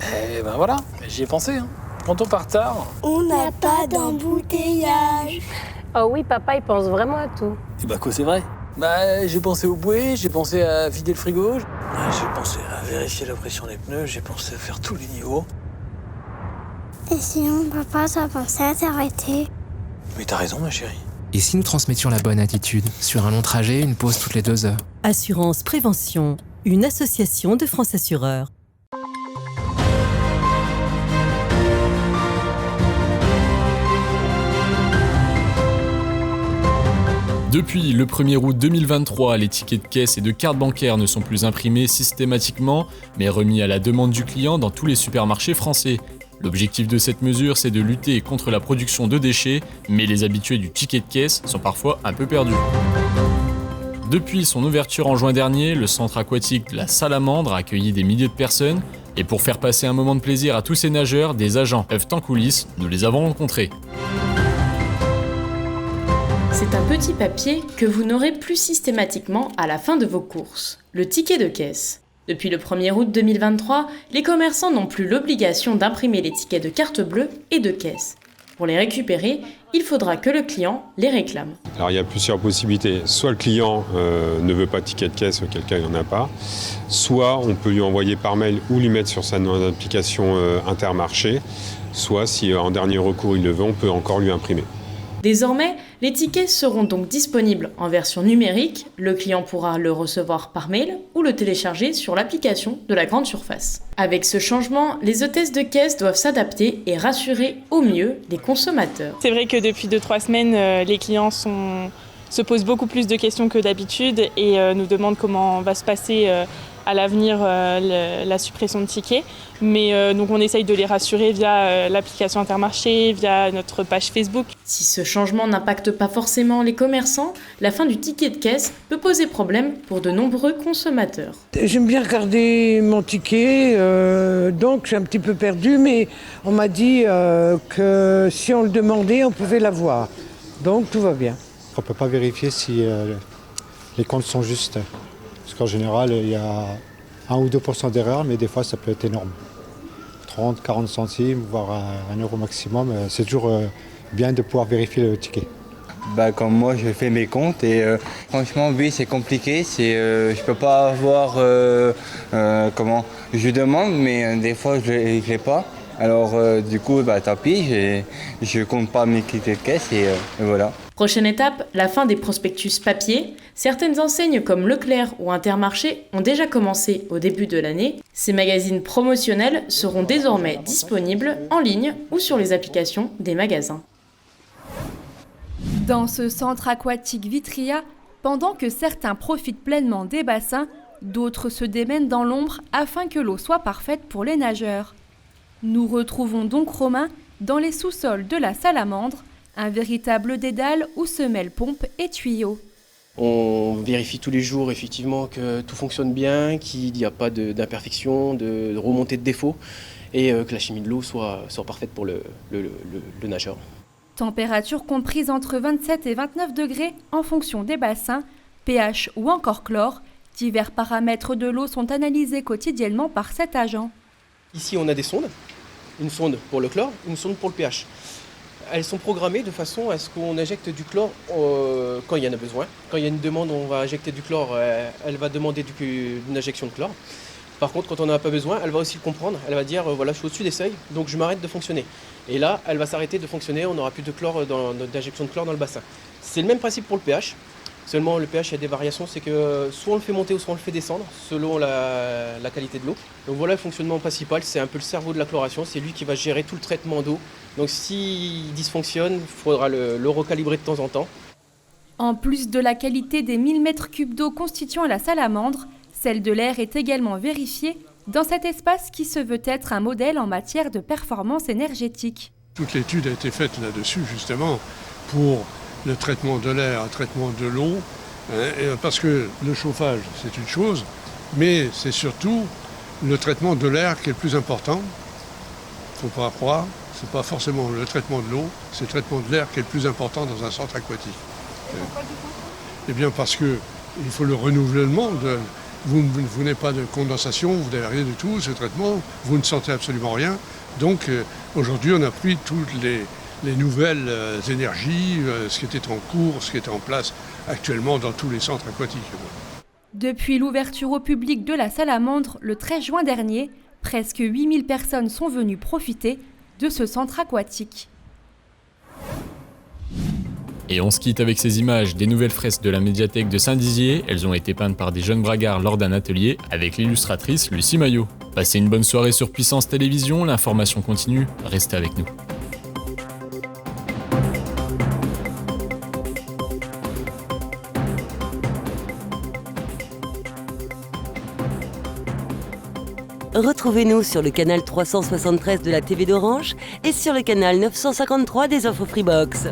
Eh ben voilà, j'y ai pensé. Quand on part tard... On n'a pas d'embouteillage. Oh oui, papa, il pense vraiment à tout. Et bah quoi, c'est vrai. J'ai pensé au bouée, j'ai pensé à vider le frigo. J'ai pensé à vérifier la pression des pneus, j'ai pensé à faire tous les niveaux. Et sinon, papa, t'as pensé à t'arrêter? Mais t'as raison, ma chérie. Et si nous transmettions la bonne attitude? Sur un long trajet, une pause toutes les 2 heures. Assurance Prévention, une association de France Assureurs. Depuis le 1er août 2023, les tickets de caisse et de cartes bancaires ne sont plus imprimés systématiquement, mais remis à la demande du client dans tous les supermarchés français. L'objectif de cette mesure, c'est de lutter contre la production de déchets, mais les habitués du ticket de caisse sont parfois un peu perdus. Depuis son ouverture en juin dernier, le centre aquatique de la Salamandre a accueilli des milliers de personnes, et pour faire passer un moment de plaisir à tous ces nageurs, des agents œuvrent en coulisses, nous les avons rencontrés. C'est un petit papier que vous n'aurez plus systématiquement à la fin de vos courses, le ticket de caisse. Depuis le 1er août 2023, les commerçants n'ont plus l'obligation d'imprimer les tickets de carte bleue et de caisse. Pour les récupérer, il faudra que le client les réclame. Alors il y a plusieurs possibilités. Soit le client ne veut pas de ticket de caisse, auquel cas il n'y en a pas. Soit on peut lui envoyer par mail ou lui mettre sur sa application Intermarché. Soit si en dernier recours il le veut, on peut encore lui imprimer. Désormais, les tickets seront donc disponibles en version numérique, le client pourra le recevoir par mail ou le télécharger sur l'application de la grande surface. Avec ce changement, les hôtesses de caisse doivent s'adapter et rassurer au mieux les consommateurs. C'est vrai que depuis 2-3 semaines, les clients se posent beaucoup plus de questions que d'habitude et nous demandent comment va se passer à l'avenir la suppression de tickets. Mais donc on essaye de les rassurer via l'application Intermarché, via notre page Facebook. Si ce changement n'impacte pas forcément les commerçants, la fin du ticket de caisse peut poser problème pour de nombreux consommateurs. J'aime bien regarder mon ticket, donc je suis un petit peu perdue, mais on m'a dit que si on le demandait, on pouvait l'avoir. Donc tout va bien. On ne peut pas vérifier si les comptes sont justes. Parce qu'en général, il y a 1 ou 2% d'erreur, mais des fois, ça peut être énorme. 30, 40 centimes, voire 1 euro maximum. C'est toujours bien de pouvoir vérifier le ticket. Comme moi, je fais mes comptes et franchement, oui, c'est compliqué. Je ne peux pas avoir comment. Je demande, mais des fois, je ne l'ai pas. Alors, du coup, tant pis, je ne compte pas mes tickets de caisse et voilà. Prochaine étape, la fin des prospectus papier. Certaines enseignes comme Leclerc ou Intermarché ont déjà commencé au début de l'année. Ces magazines promotionnels seront désormais disponibles en ligne ou sur les applications des magasins. Dans ce centre aquatique Vitria, pendant que certains profitent pleinement des bassins, d'autres se démènent dans l'ombre afin que l'eau soit parfaite pour les nageurs. Nous retrouvons donc Romain dans les sous-sols de la Salamandre, un véritable dédale où se mêlent pompes et tuyaux. On vérifie tous les jours effectivement que tout fonctionne bien, qu'il n'y a pas d'imperfection, de remontée de défauts et que la chimie de l'eau soit parfaite pour le nageur. Température comprise entre 27 et 29 degrés en fonction des bassins, pH ou encore chlore. Divers paramètres de l'eau sont analysés quotidiennement par cet agent. Ici on a des sondes, une sonde pour le chlore, une sonde pour le pH. Elles sont programmées de façon à ce qu'on injecte du chlore quand il y en a besoin. Quand il y a une demande, on va injecter du chlore, elle va demander une injection de chlore. Par contre, quand on n'en a pas besoin, elle va aussi le comprendre. Elle va dire, voilà, je suis au-dessus des seuils, donc je m'arrête de fonctionner. Et là, elle va s'arrêter de fonctionner, on n'aura plus de chlore d'injection de chlore dans le bassin. C'est le même principe pour le pH. Seulement, le pH, il y a des variations, c'est que soit on le fait monter ou soit on le fait descendre, selon la qualité de l'eau. Donc voilà le fonctionnement principal, c'est un peu le cerveau de la chloration, c'est lui qui va gérer tout le traitement d'eau. Donc s'il dysfonctionne, il faudra le recalibrer de temps en temps. En plus de la qualité des 1000 m3 d'eau constituant la Salamandre, celle de l'air est également vérifiée dans cet espace qui se veut être un modèle en matière de performance énergétique. Toute l'étude a été faite là-dessus justement pour le traitement de l'air, le traitement de l'eau, parce que le chauffage c'est une chose, mais c'est surtout le traitement de l'air qui est le plus important. Il ne faut pas croire, ce n'est pas forcément le traitement de l'eau, c'est le traitement de l'air qui est le plus important dans un centre aquatique. Pourquoi du coup ? Eh bien parce qu'il faut le renouvellement vous n'avez pas de condensation, vous n'avez rien du tout, ce traitement, vous ne sentez absolument rien. Donc aujourd'hui, on a pris toutes les nouvelles énergies, ce qui était en cours, ce qui était en place actuellement dans tous les centres aquatiques. Depuis l'ouverture au public de la Salamandre le 13 juin dernier, presque 8000 personnes sont venues profiter de ce centre aquatique. Et on se quitte avec ces images des nouvelles fresques de la médiathèque de Saint-Dizier. Elles ont été peintes par des jeunes bragards lors d'un atelier avec l'illustratrice Lucie Maillot. Passez une bonne soirée sur Puissance Télévision, l'information continue, restez avec nous. Retrouvez-nous sur le canal 373 de la TV d'Orange et sur le canal 953 des Infos Freebox.